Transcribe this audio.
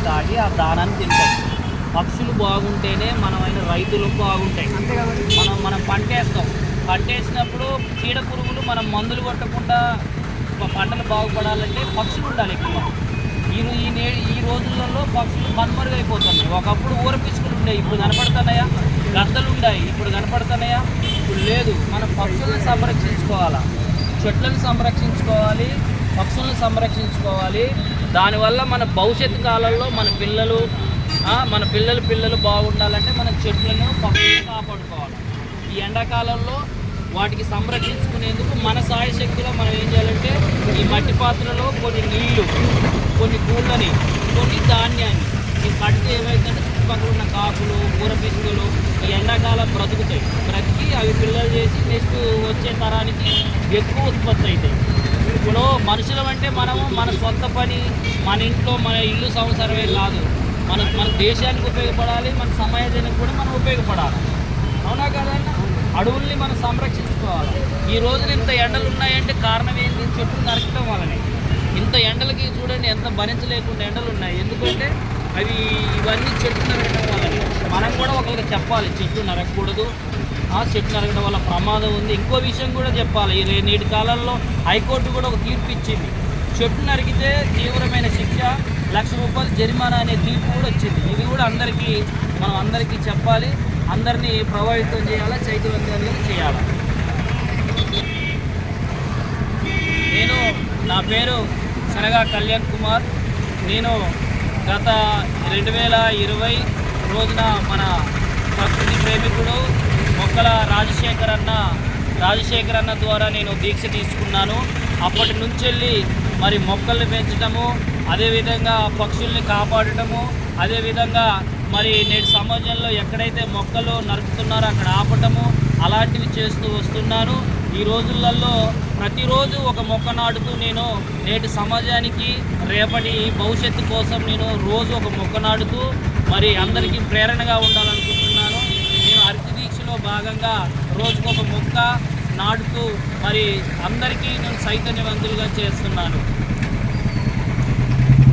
తాగి ఆ దానాన్ని తింటాయి. పక్షులు బాగుంటేనే మనమైన రైతులు బాగుంటాయి. మనం పంటేస్తాం. పంటేసినప్పుడు చీడ పురుగులు మనం మందులు కొట్టకుండా పంటలు బాగుపడాలంటే పక్షులు ఉండాలి ఎక్కువ. ఈ రోజులలో పక్షులు కనుమరుగైపోతున్నాయి. ఒకప్పుడు ఊరపిచ్చుకలు ఉండేవి, ఇప్పుడు కనపడుతున్నాయా? గద్దలు ఉన్నాయి, ఇప్పుడు కనపడుతున్నాయా? ఇప్పుడు లేదు. మనం పక్షులను సంరక్షించుకోవాలా, చెట్లను సంరక్షించుకోవాలి, పక్షులను సంరక్షించుకోవాలి. దానివల్ల మన భవిష్యత్తు కాలంలో మన పిల్లలు బాగుండాలంటే మనం చెట్లను పక్షులను కాపాడుకోవాలి. ఈ ఎండాకాలంలో వాటికి సంరక్షించుకునేందుకు మన సాయశక్తిలో మనం ఏం చేయాలంటే ఈ మట్టి పాత్రలో కొన్ని నీళ్లు, కొన్ని కూళ్ళని, కొన్ని ధాన్యాన్ని ఈ కడితే ఏమవుతుందంటే చుట్టుపక్కల ఉన్న కాకులు, ఊరపిచ్చుకలు ఈ ఎండాకాలం బ్రతికి అవి పిల్లలు చేసి నెక్స్ట్ వచ్చే తరానికి ఎక్కువ ఉత్పత్తి అవుతాయి. ఇప్పుడు మనుషులం అంటే మనము మన సొంత పని, మన ఇంట్లో మన ఇల్లు సంవత్సరమే కాదు, మన దేశానికి ఉపయోగపడాలి, మన సమాజానికి కూడా మనం ఉపయోగపడాలి. అవునా కదన్నా? అడవుల్ని మనం సంరక్షించుకోవాలి. ఈ రోజున ఇంత ఎండలు ఉన్నాయంటే కారణం ఏంటి? చెట్లు నరకడం వల్లనే. ఇంత ఎండలకి చూడండి ఎంత భరించలేకుండా ఎండలు ఉన్నాయి. ఎందుకంటే ఇవన్నీ చెట్లు నరకడం వల్లనే. మనం కూడా ఒకరికి చెప్పాలి, చెట్లు నరకకూడదు, చెట్లు నరకడం వల్ల ప్రమాదం ఉంది. ఇంకో విషయం కూడా చెప్పాలి. నేటి కాలంలో హైకోర్టు కూడా ఒక తీర్పు ఇచ్చింది. చెట్లు నరికితే తీవ్రమైన శిక్ష, ₹1,00,000 జరిమానా అనే తీర్పు కూడా వచ్చింది. ఇది కూడా మనం అందరికీ చెప్పాలి, అందరినీ ప్రభావితం చేయాలి, చైతన్యం చేయాలి. నా పేరు శనగా కళ్యాణ్ కుమార్. నేను గత 2020 రోజున మన ప్రకృతి ప్రేమికుడు మొక్కల రాజశేఖర్ అన్న ద్వారా నేను దీక్ష తీసుకున్నాను. అప్పటి నుంచి వెళ్ళి మరి మొక్కల్ని పెంచడము, అదేవిధంగా పక్షుల్ని కాపాడటము, అదేవిధంగా మరి నేటి సమాజంలో ఎక్కడైతే మొక్కలు నరుకుతున్నారో అక్కడ ఆపటము, అలాంటివి చేస్తూ వస్తున్నాను. ఈ రోజులలో ప్రతిరోజు ఒక మొక్క నాటుతూ నేను నేటి సమాజానికి రేపటి భవిష్యత్తు కోసం నేను రోజు ఒక మొక్క నాటుతూ మరి అందరికీ ప్రేరణగా ఉండాలనుకుంటున్నాను. నేను హరిత దీక్షలో భాగంగా రోజుకొక మొక్క నాటుతూ మరి అందరికీ నేను చైతన్యవంతులుగా చేస్తున్నాను.